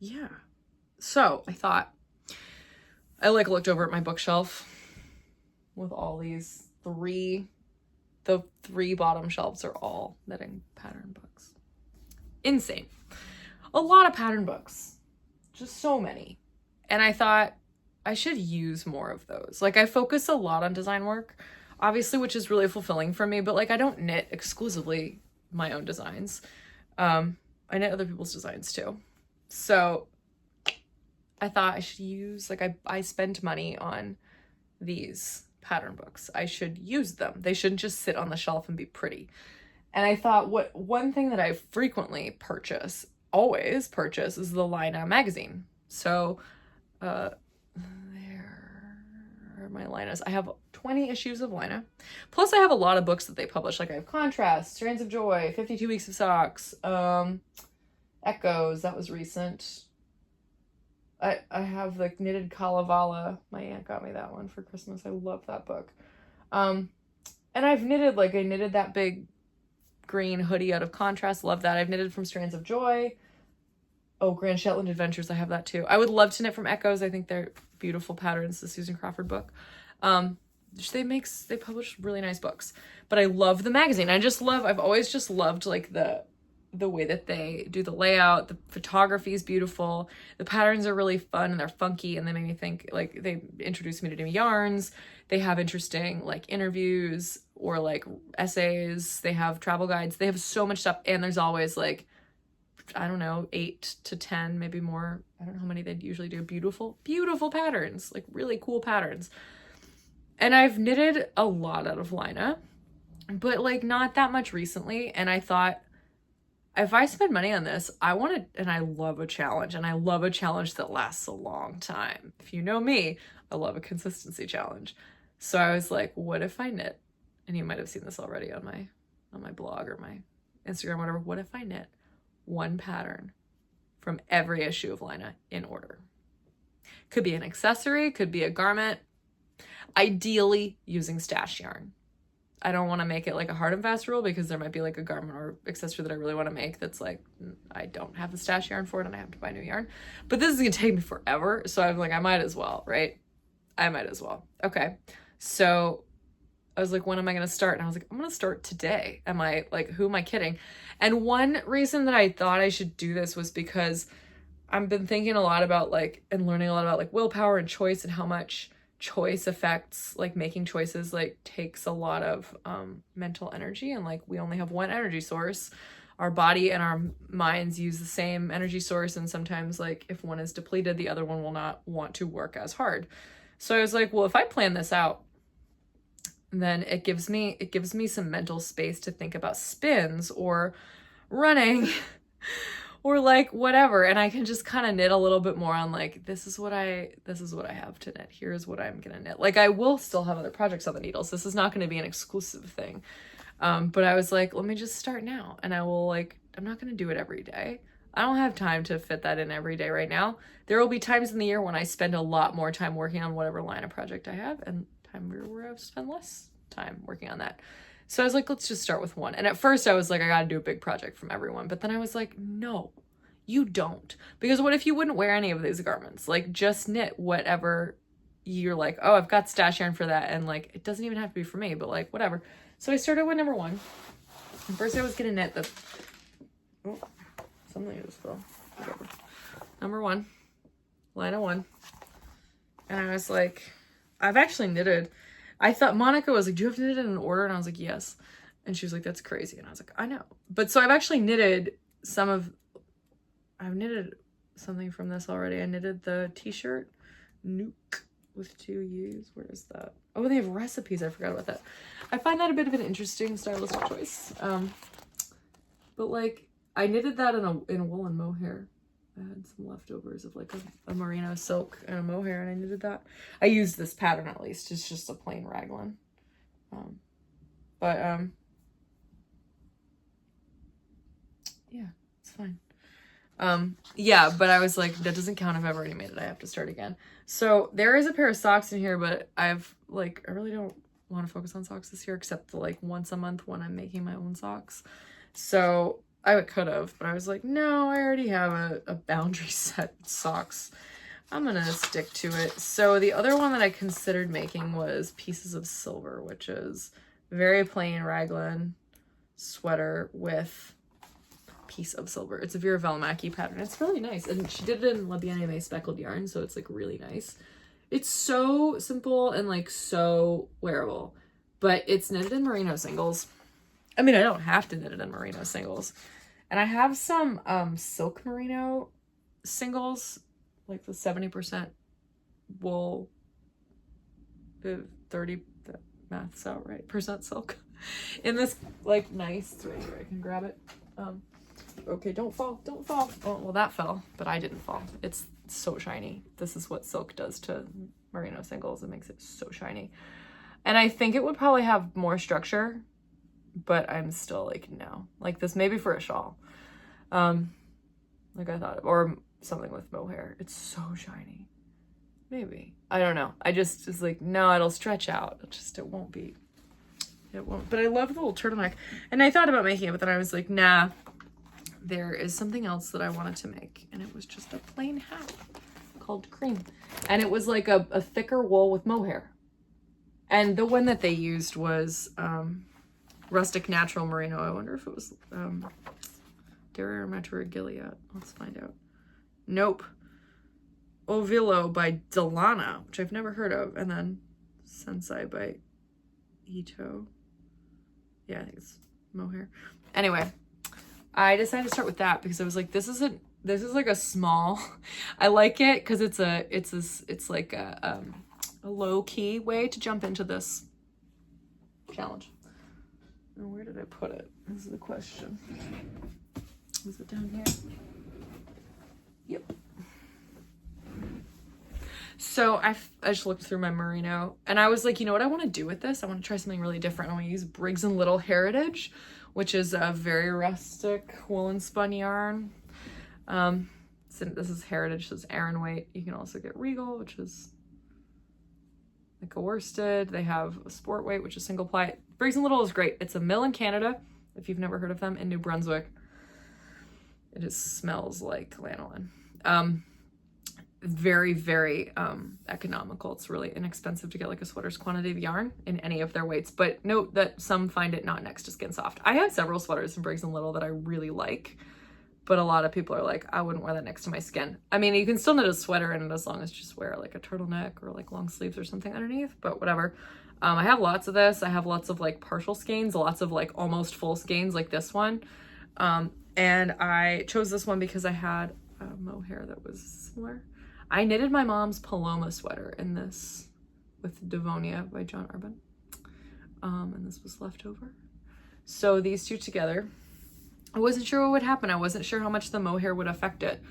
Yeah. So I thought, I like looked over at my bookshelf with all these the three bottom shelves are all knitting pattern books. Insane. A lot of pattern books. Just so many. And I thought I should use more of those. Like I focus a lot on design work, obviously, which is really fulfilling for me, but like I don't knit exclusively my own designs. I knit other people's designs too. So I thought I should use, like I spend money on these pattern books. I should use them. They shouldn't just sit on the shelf and be pretty. And I thought one thing that I frequently always purchase is the Laine magazine. So there are my Lainas. I have 20 issues of Laine. Plus I have a lot of books that they publish. Like I have Contrast, Strands of Joy, 52 Weeks of Socks, Echoes, that was recent. I have the Knitted Kalevala. My aunt got me that one for Christmas. I love that book. And I've knitted, like I knitted that big green hoodie out of Contrast. Love that. I've knitted from Strands of Joy. Oh, Grand Shetland Adventures. I have that too. I would love to knit from Echoes. I think they're beautiful patterns. The Susan Crawford book. They publish really nice books, but I love the magazine. I've always just loved like the way that they do the layout. The photography is beautiful. The patterns are really fun and they're funky, and they make me think, like they introduce me to new yarns. They have interesting like interviews or like essays. They have travel guides. They have so much stuff, and there's always like, I don't know, 8 to 10, maybe more. I don't know how many they usually do. Beautiful, beautiful patterns, like really cool patterns. And I've knitted a lot out of Laine, but like not that much recently. And I thought, if I spend money on this, and I love a challenge, and I love a challenge that lasts a long time. If you know me, I love a consistency challenge. So I was like, what if I knit? And you might have seen this already on my blog or my Instagram, whatever. What if I knit one pattern from every issue of Laine in order? Could be an accessory, could be a garment, ideally using stash yarn. I don't want to make it like a hard and fast rule, because there might be like a garment or accessory that I really want to make that's like, I don't have the stash yarn for it and I have to buy new yarn. But this is going to take me forever. So I'm like, I might as well, right? I might as well. Okay. So I was like, when am I going to start? And I was like, I'm going to start today. Who am I kidding? And one reason that I thought I should do this was because I've been thinking a lot about like, and learning a lot about like willpower and choice, and how much choice affects, like making choices like takes a lot of mental energy, and like we only have one energy source, our body and our minds use the same energy source, and sometimes like if one is depleted, the other one will not want to work as hard. So I was like, well, if I plan this out, then it gives me some mental space to think about spins or running or like whatever, and I can just kind of knit a little bit more on like, this is what I have to knit, here's what I'm gonna knit. Like, I will still have other projects on the needles, this is not going to be an exclusive thing, but I was like, let me just start now, and I will, like, I'm not going to do it every day. I don't have time to fit that in every day right now. There will be times in the year when I spend a lot more time working on whatever line of project I have, and time where I've spent less time working on that. So I was like, let's just start with one. And at first I was like, I gotta do a big project from everyone. But then I was like, no, you don't. Because what if you wouldn't wear any of these garments? Like, just knit whatever you're like, oh, I've got stash yarn for that. And like, it doesn't even have to be for me, but like, whatever. So I started with number one. And first I was gonna knit the, oh, something just fell. Whatever. Number one, line of one. And I was like, I've actually knitted, I thought Monica was like, do you have to knit it in order? And I was like, yes. And she was like, that's crazy. And I was like, I know. But so I've actually knitted I've knitted something from this already. I knitted the t-shirt, Nuke, with 2 U's. Where is that? Oh, they have recipes. I forgot about that. I find that a bit of an interesting stylistic choice. But like, I knitted that in a woolen mohair. I had some leftovers of like a merino silk and a mohair, and I knitted that. I used this pattern, at least. It's just a plain raglan. Yeah, it's fine. Yeah, but I was like, that doesn't count if I've already made it. I have to start again. So there is a pair of socks in here, but I really don't want to focus on socks this year, except like once a month when I'm making my own socks. So I could have, but I was like, no, I already have a boundary set socks. I'm gonna stick to it. So the other one that I considered making was Pieces of Silver, which is very plain raglan sweater with piece of silver. It's a Vera Velmaki pattern. It's really nice. And she did it in La Bien-Aimée speckled yarn, so it's like really nice. It's so simple and like so wearable, but it's knitted in merino singles. I mean, I don't have to knit it in merino singles. And I have some silk merino singles, like the 70% wool, 30, that math's out right, percent silk, in this like nice, right here, I can grab it. Okay, don't fall. Oh, well, that fell, but I didn't fall. It's so shiny. This is what silk does to merino singles. It makes it so shiny. And I think it would probably have more structure, but I'm still like, no. Like this maybe for a shawl. Like I thought, or something with mohair. It's so shiny. Maybe. I don't know. I just was like, no, it'll stretch out. It won't be. It won't. But I love the little turtleneck. And I thought about making it, but then I was like, nah. There is something else that I wanted to make, and it was just a plain hat called Cream. And it was like a thicker wool with mohair. And the one that they used was Rustic Natural Merino. I wonder if it was Derriere Mature Gilead. Let's find out. Nope. Ovilo by Delana, which I've never heard of. And then Sensei by Ito. Yeah, I think it's mohair. Anyway, I decided to start with that because I was like, this is like a small, I like it because it's like a low-key way to jump into this challenge. And where did I put it? This is the question. Is it down here? Yep. So I just looked through my merino and I was like, you know what I want to do with this? I want to try something really different. I want to use Briggs Little Heritage, which is a very rustic woolen spun yarn. So this is Heritage, so it's Aran weight. You can also get Regal, which is like a worsted. They have a sport weight, which is single ply. Briggs & Little is great. It's a mill in Canada, if you've never heard of them, in New Brunswick. It just smells like lanolin. Very, very economical. It's really inexpensive to get like a sweater's quantity of yarn in any of their weights, but note that some find it not next to Skin Soft. I have several sweaters from Briggs & Little that I really like, but a lot of people are like, I wouldn't wear that next to my skin. I mean, you can still knit a sweater in it as long as you just wear like a turtleneck or like long sleeves or something underneath, but whatever. I have lots of this. I have lots of like partial skeins, lots of like almost full skeins like this one. And I chose this one because I had a mohair that was similar. I knitted my mom's Paloma sweater in this with Devonia by John Urban. And this was left over. So these two together, I wasn't sure what would happen. I wasn't sure how much the mohair would affect it.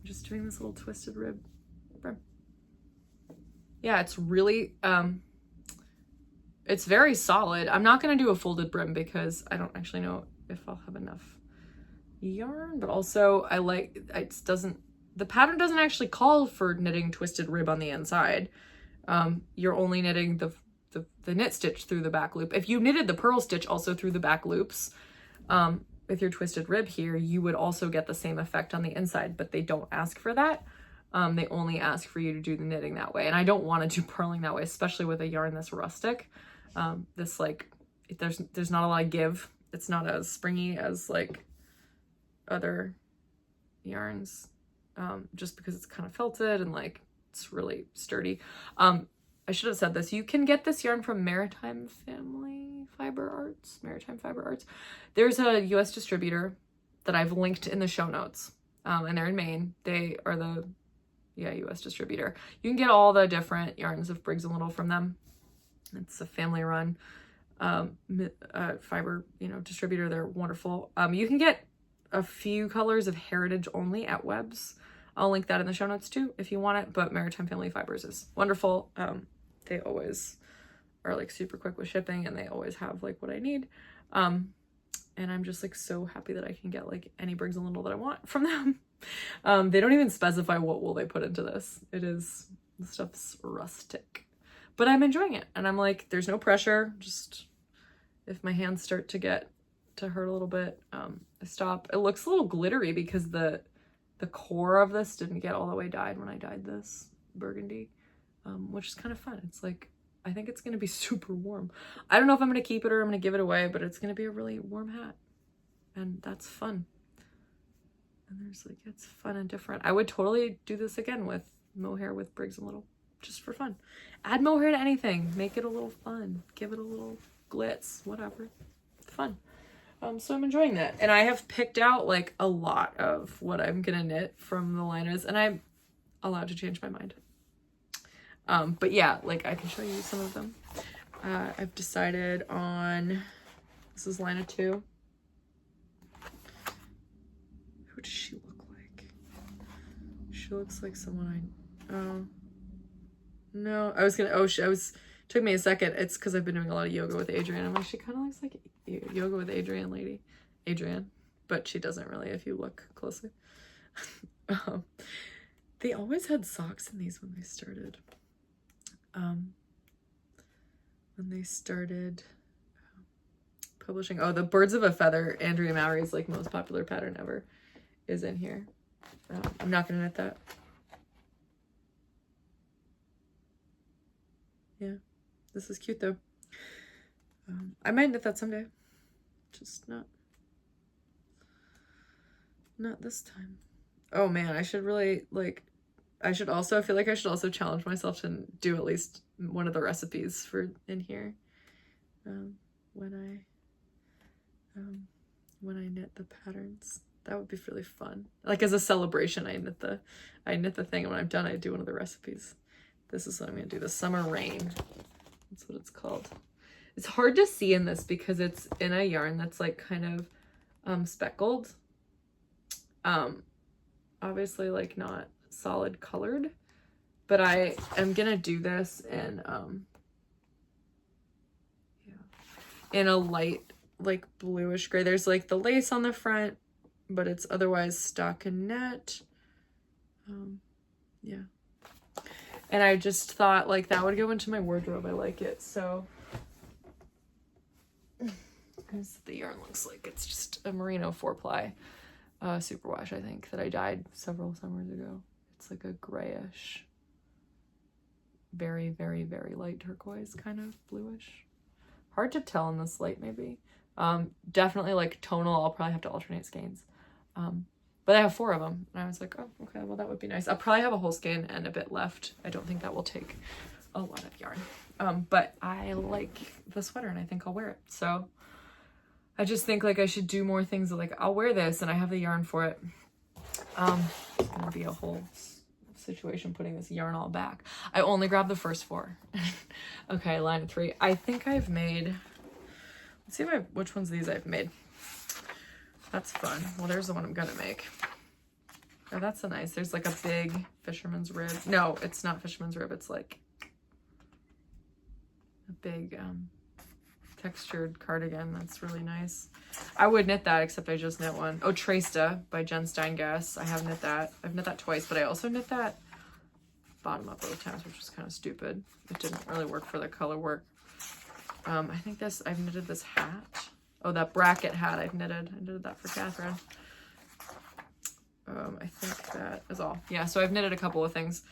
Just doing this little twisted rib brim. Yeah, it's really, it's very solid. I'm not going to do a folded brim because I don't actually know if I'll have enough yarn, but also the pattern doesn't actually call for knitting twisted rib on the inside. You're only knitting the knit stitch through the back loop. If you knitted the purl stitch also through the back loops, with your twisted rib here, you would also get the same effect on the inside, but they don't ask for that. They only ask for you to do the knitting that way. And I don't want to do purling that way, especially with a yarn this rustic. This like, there's not a lot of give. It's not as springy as like other yarns, just because it's kind of felted and like, it's really sturdy. I should have said this. You can get this yarn from Maritime Fiber Arts. There's a US distributor that I've linked in the show notes. And they're in Maine. They are the US distributor. You can get all the different yarns of Briggs Little from them. It's a family run fiber, distributor. They're wonderful. You can get a few colors of Heritage only at Webb's. I'll link that in the show notes too if you want it, but Maritime Family Fibers is wonderful. They always are like super quick with shipping and they always have like what I need. And I'm just like so happy that I can get like any Briggs & Little that I want from them. They don't even specify what wool they put into this. The stuff's rustic, but I'm enjoying it. And I'm like, there's no pressure. Just if my hands start to hurt a little bit, I stop. It looks a little glittery because the core of this didn't get all the way dyed when I dyed this burgundy, which is kind of fun. It's like, I think it's going to be super warm. I don't know if I'm going to keep it or I'm going to give it away, but it's going to be a really warm hat. And that's fun. And there's like, it's fun and different. I would totally do this again with mohair with Briggs & Little, just for fun. Add mohair to anything. Make it a little fun. Give it a little glitz, whatever. Fun. So I'm enjoying that. And I have picked out like a lot of what I'm going to knit from the liners, and I'm allowed to change my mind. But yeah, like I can show you some of them. I've decided on, this is Laine 2. Who does she look like? She looks like someone no, took me a second. It's because I've been doing a lot of yoga with Adrienne. I'm like, she kind of looks like yoga with Adrienne lady. Adrienne, but she doesn't really if you look closely. They always had socks in these when they started. Publishing. Oh, the Birds of a Feather, Andrea Mowry's like most popular pattern ever, is in here. I'm not gonna knit that. Yeah, this is cute though. I might knit that someday, just not this time. Oh man, I should really like, I feel like I should also challenge myself to do at least one of the recipes for in here when I knit the patterns. That would be really fun. Like as a celebration, I knit the thing, and when I'm done, I do one of the recipes. This is what I'm gonna do. The Summer Rain. That's what it's called. It's hard to see in this because it's in a yarn that's like kind of speckled. Obviously like not solid colored, but I am gonna do this in a light like bluish gray. There's like the lace on the front, but it's otherwise stockinette. Yeah. And I just thought like that would go into my wardrobe. I like it. So as the yarn looks like, it's just a merino 4-ply superwash, I think, that I dyed several summers ago. It's like a grayish, very, very, very light turquoise, kind of bluish. Hard to tell in this light, maybe. Definitely like tonal. I'll probably have to alternate skeins. But I have 4 of them. And I was like, oh, okay, well, that would be nice. I'll probably have a whole skein and a bit left. I don't think that will take a lot of yarn. But I like the sweater and I think I'll wear it. So I just think like I should do more things like I'll wear this and I have the yarn for it. It's gonna be a whole situation putting this yarn all back. I only grabbed the first 4. Okay, line 3. I think I've made, let's see if which ones of these I've made. That's fun. Well, there's the one I'm gonna make. Oh, that's a nice, there's like a big fisherman's rib. No, it's not fisherman's rib. It's like a big textured cardigan. That's really nice. I would knit that, except I just knit one. Oh, Traceda by Jen Stein-Guess. I have knit that. I've knit that twice, but I also knit that bottom up both times, which was kind of stupid. It didn't really work for the color work. I think this, I've knitted this hat. Oh, that bracket hat I've knitted. I knitted that for Catherine. I think that is all. Yeah, so I've knitted a couple of things,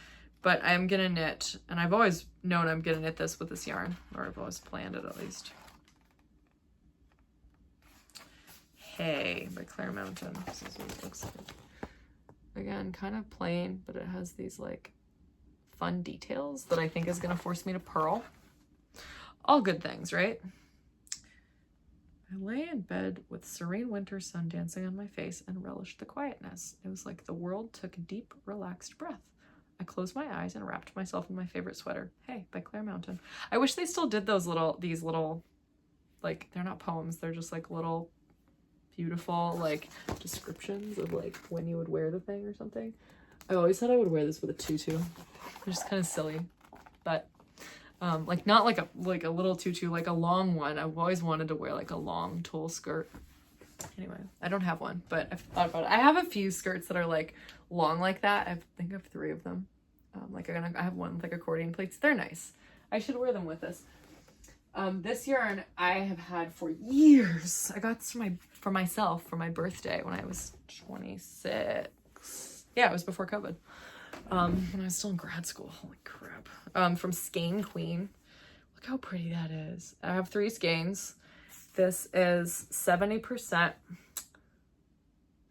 but I'm gonna knit, and I've always known I'm gonna knit this with this yarn, or I've always planned it at least. Hay by Claire Mountain. This is what it looks like. Again, kind of plain, but it has these like fun details that I think is gonna force me to purl. All good things, right? I lay in bed with serene winter sun dancing on my face and relished the quietness. It was like the world took a deep, relaxed breath. I closed my eyes and wrapped myself in my favorite sweater. Hey, by Claire Mountain. I wish they still did those these little, like, they're not poems, they're just like little beautiful like descriptions of like when you would wear the thing or something. I always thought I would wear this with a tutu. It's just kind of silly, but like not like a little tutu, like a long one. I've always wanted to wear like a long tulle skirt. Anyway, I don't have one, but I've thought about it. I have a few skirts that are like long like that. I think I have 3 of them. Like I have one with like accordion pleats. They're nice. I should wear them with this. This yarn I have had for years. I got this for myself for my birthday when I was 26. Yeah, it was before COVID. When I was still in grad school. Holy crap. From Skein Queen. Look how pretty that is. I have 3 skeins. This is 70%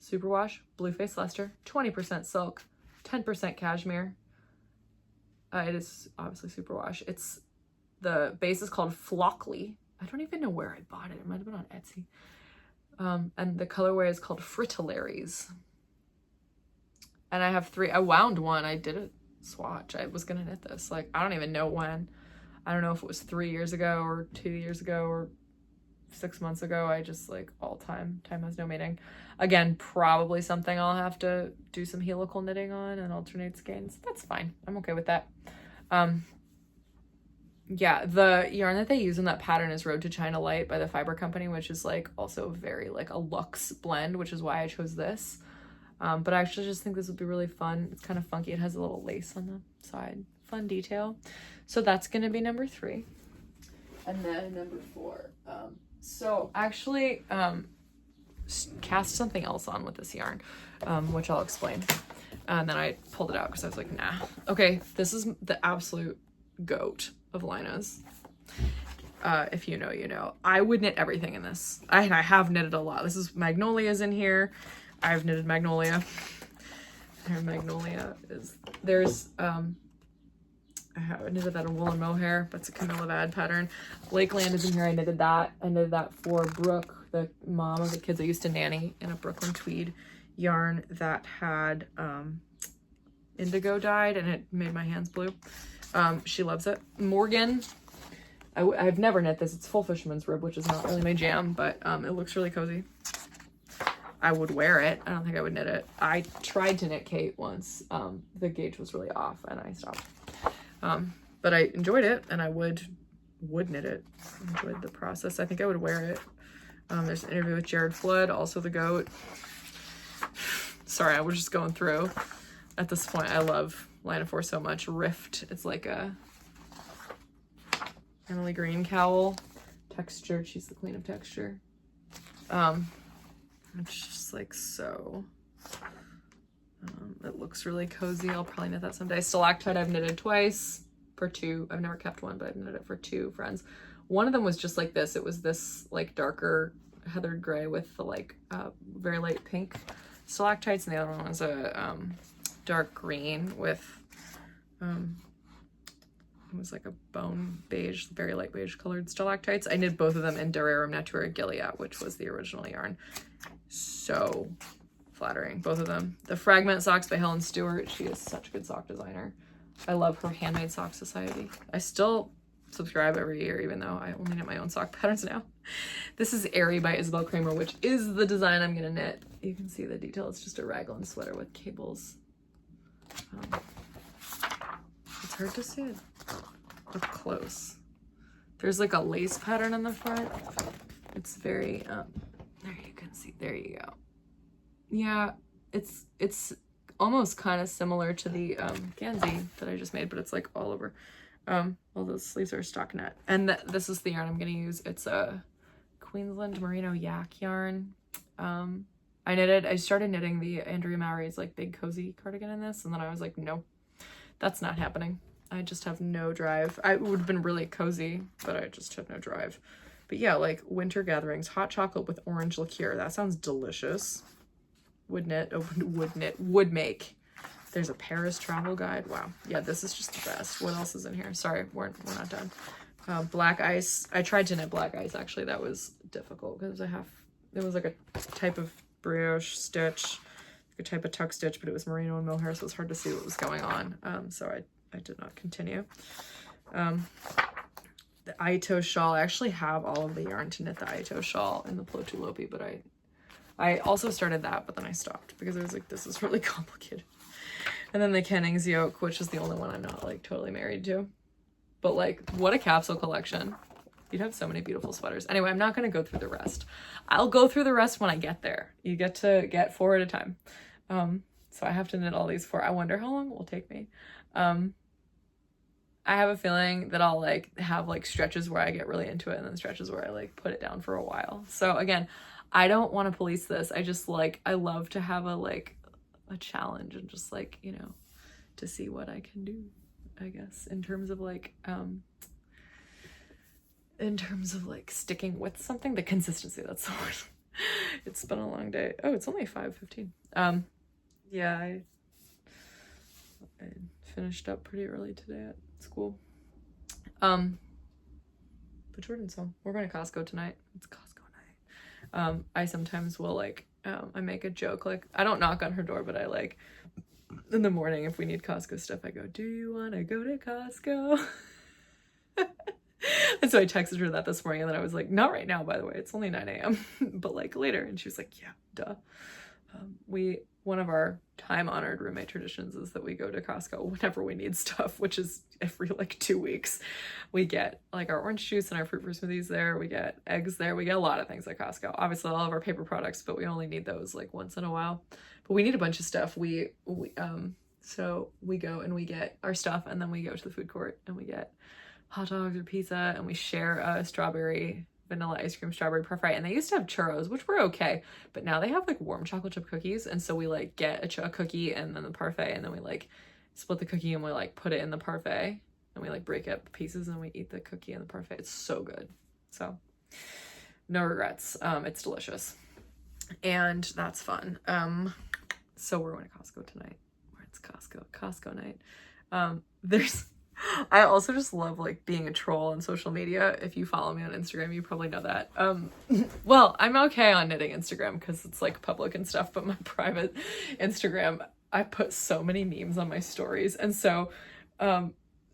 superwash, Blueface Leicester, 20% silk, 10% cashmere. It is obviously superwash. The base is called Flockly. I don't even know where I bought it. It might have been on Etsy. And the colorway is called Fritillaries. And I have 3. I wound one. I did a swatch. I was gonna knit this. Like, I don't even know when. I don't know if it was 3 years ago or 2 years ago or 6 months ago. I just like all time has no meaning. Again, probably something I'll have to do some helical knitting on and alternate skeins. That's fine. I'm okay with that. Yeah, the yarn that they use in that pattern is Road to China Light by the Fiber Company, which is like also very like a luxe blend, which is why I chose this. But I actually just think this would be really fun. It's kind of funky. It has a little lace on the side. Fun detail. So that's going to be number 3. And then number 4. So actually cast something else on with this yarn, which I'll explain. And then I pulled it out because I was like, nah. Okay, this is the absolute goat of Laine's. If you know, you know. I would knit everything in this. I have knitted a lot. This is Magnolia's in here. I've knitted Magnolia. Magnolia is, there's, I have knitted that in Wool and Mohair. That's a Camilla Vad pattern. Lakeland is in here. I knitted that. I knitted that for Brooke, the mom of the kids I used to nanny, in a Brooklyn tweed yarn that had indigo dyed, and it made my hands blue. She loves it. Morgan, I've never knit this. It's full fisherman's rib, which is not really my jam, but it looks really cozy. I would wear it. I don't think I would knit it. I tried to knit Kate once. The gauge was really off and I stopped. But I enjoyed it and I would knit it. I enjoyed the process. I think I would wear it. There's an interview with Jared Flood, also the goat. Sorry, I was just going through. At this point, I love Line of 4 so much. Rift, it's like a Emily Green cowl. Texture, she's the queen of texture. It's just like so, it looks really cozy. I'll probably knit that someday. Stalactite I've knitted twice for 2. I've never kept one, but I've knitted it for 2 friends. One of them was just like this. It was this like darker heathered gray with the like very light pink stalactites, and the other one was a dark green with it was like a bone beige, very light beige colored stalactites. I knit both of them in Durarum Natura Gilead, which was the original yarn. So flattering, both of them. The Fragment socks by Helen Stewart. She is such a good sock designer. I love her Handmade Sock Society. I still subscribe every year, even though I only knit my own sock patterns now. This is Airy by Isabel Kramer, which is the design I'm gonna knit. You can see the detail. It's just a raglan sweater with cables. It's hard to see it up close. There's like a lace pattern in the front. It's very, there you can see, there you go. Yeah, it's almost kind of similar to the Gansey that I just made, but it's like all over. All those sleeves are stockinette. And this is the yarn I'm gonna use. It's a Queensland Merino Yak yarn. I started knitting the Andrea Mowry's like big cozy cardigan in this, and then I was like, no, that's not happening. I just have no drive. I would have been really cozy, but I just had no drive. But yeah, like winter gatherings, hot chocolate with orange liqueur. That sounds delicious. Would make. There's a Paris travel guide. Wow. Yeah, this is just the best. What else is in here? Sorry, we're not done. Black ice. I tried to knit black ice, actually. That was difficult because it was like a type of brioche stitch, a type of tuck stitch, but it was merino and mohair, so it was hard to see what was going on. So I did not continue. The Ito shawl. I actually have all of the yarn to knit the Ito shawl in the Plotulopi, but I also started that, but then I stopped because I was like, this is really complicated. And then the Kennings yoke, which is the only one I'm not like totally married to. But like, what a capsule collection. You'd have so many beautiful sweaters. Anyway, I'm not going to go through the rest. I'll go through the rest when I get there. You get to get 4 at a time. So I have to knit all these 4. I wonder how long it will take me. I have a feeling that I'll like have like stretches where I get really into it and then stretches where I like put it down for a while. So again, I don't want to police this. I just like, I love to have a challenge and just like, you know, to see what I can do, I guess, in terms of like sticking with something, the consistency, that's the word. It's been a long day. Oh, it's only 5:15. Yeah, I finished up pretty early today at school. But Jordan's home. We're going to Costco tonight. It's Costco night. I sometimes will like, I make a joke, like, I don't knock on her door, but I like, in the morning, if we need Costco stuff, I go, do you want to go to Costco? And so I texted her that this morning, and then I was like, not right now, by the way, it's only 9 a.m. but like later. And she was like, yeah, duh. One of our time-honored roommate traditions is that we go to Costco whenever we need stuff, which is every like 2 weeks. We get like our orange juice and our fruit smoothies there. We get eggs there. We get a lot of things at Costco. Obviously all of our paper products, but we only need those like once in a while. But we need a bunch of stuff. So we go and we get our stuff, and then we go to the food court and we get hot dogs or pizza, and we share a vanilla ice cream strawberry parfait. And they used to have churros, which were okay, but now they have like warm chocolate chip cookies, and so we like get a cookie and then the parfait, and then we like split the cookie and we like put it in the parfait, and we like break up pieces and we eat the cookie and the parfait. It's so good. So no regrets. It's delicious, and that's fun. So we're going to Costco tonight. It's Costco night. I also just love like being a troll on social media. If you follow me on Instagram, you probably know that. Well, I'm okay on knitting Instagram because it's like public and stuff, but my private Instagram, I put so many memes on my stories. And so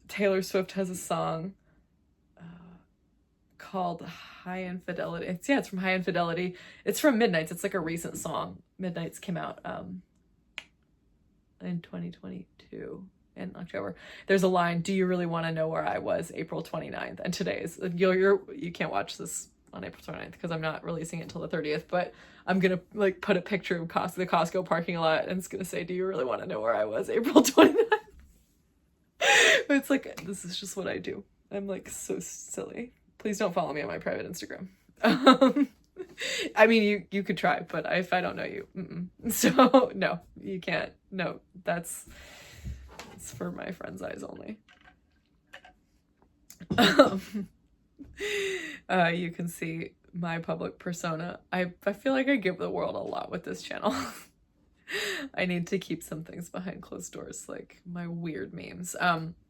Taylor Swift has a song called High Infidelity. It's from High Infidelity. It's from Midnights. It's like a recent song. Midnights came out in 2022. In October. There's a line, do you really want to know where I was April 29th? And today is, you can't watch this on April 29th because I'm not releasing it until the 30th, but I'm going to like put a picture of the Costco parking lot, and it's going to say, do you really want to know where I was April 29th? But it's like, this is just what I do. I'm like so silly. Please don't follow me on my private Instagram. I mean, you could try, but if I don't know you, so no, you can't. No, it's for my friends' eyes only. You can see my public persona. I feel like I give the world a lot with this channel. I need to keep some things behind closed doors, like my weird memes.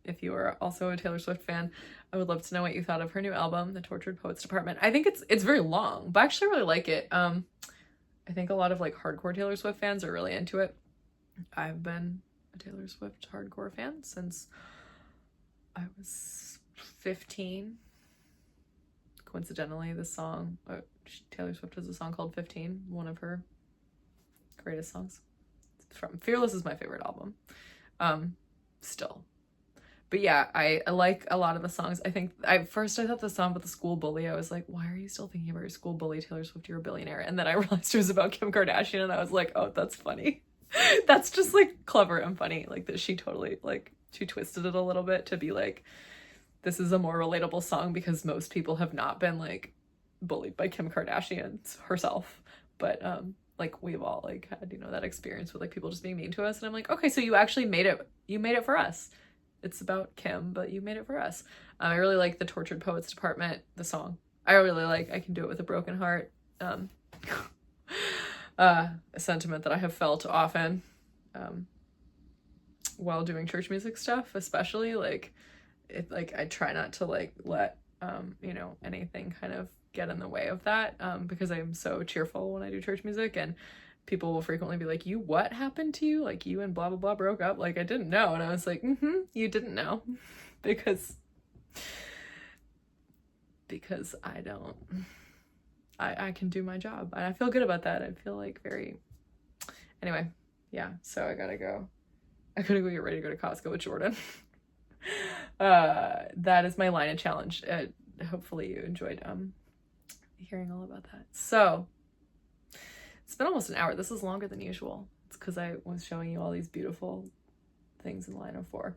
If you are also a Taylor Swift fan, I would love to know what you thought of her new album, The Tortured Poets Department. I think it's very long, but I actually really like it. I think a lot of like hardcore Taylor Swift fans are really into it. I've been a Taylor Swift hardcore fan since I was 15. Coincidentally, the song, Taylor Swift has a song called 15, one of her greatest songs. From Fearless is my favorite album. Still. But yeah, I like a lot of the songs. I think I thought the song about the school bully, I was like, why are you still thinking about your school bully, Taylor Swift? You're a billionaire. And then I realized it was about Kim Kardashian, and I was like, oh, that's funny. That's just like clever and funny. Like that she totally like she twisted it a little bit to be like, this is a more relatable song because most people have not been like bullied by Kim Kardashian herself. But like we've all like had, you know, that experience with like people just being mean to us. And I'm like, okay, so you actually made it for us. It's about Kim, but you made it for us. I really like the Tortured Poets Department, the song. I really like I Can Do It With a Broken Heart. A sentiment that I have felt often while doing church music stuff, especially like I try not to like let you know, anything kind of get in the way of that because I'm so cheerful when I do church music, and people will frequently be like, what happened to you? Like you and blah, blah, blah broke up. Like I didn't know. And I was like, you didn't know because I can do my job and I feel good about that. I feel like anyway, yeah. So I gotta go get ready to go to Costco with Jordan. That is my Laine challenge. Hopefully you enjoyed hearing all about that. So it's been almost an hour. This is longer than usual. It's because I was showing you all these beautiful things in Line of 4.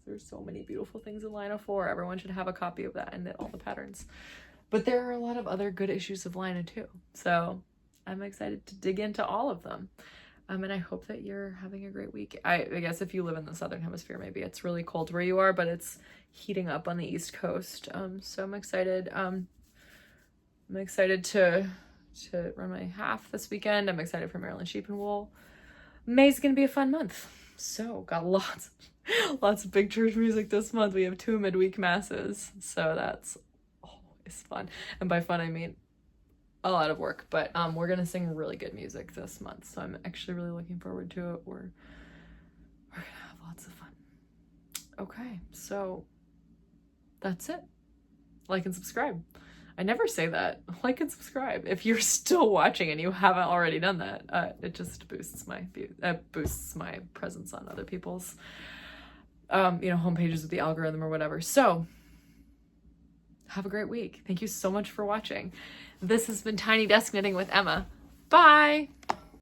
There's so many beautiful things in Line of 4. Everyone should have a copy of that and knit all the patterns. But there are a lot of other good issues of Line too. So I'm excited to dig into all of them. And I hope that you're having a great week. I guess if you live in the Southern Hemisphere, maybe it's really cold where you are, but it's heating up on the East Coast. So I'm excited. I'm excited to run my half this weekend. I'm excited for Maryland Sheep and Wool. May's gonna be a fun month. So got lots of big church music this month. We have 2 midweek masses, so that's always fun. And by fun I mean a lot of work, but we're gonna sing really good music this month, so I'm actually really looking forward to it. We're gonna have lots of fun. Okay, so that's it. Like and subscribe. I never say that. Like and subscribe. If you're still watching and you haven't already done that, it just boosts my presence on other people's, you know, homepages with the algorithm or whatever. So have a great week. Thank you so much for watching. This has been Tiny Desk Knitting with Emma. Bye.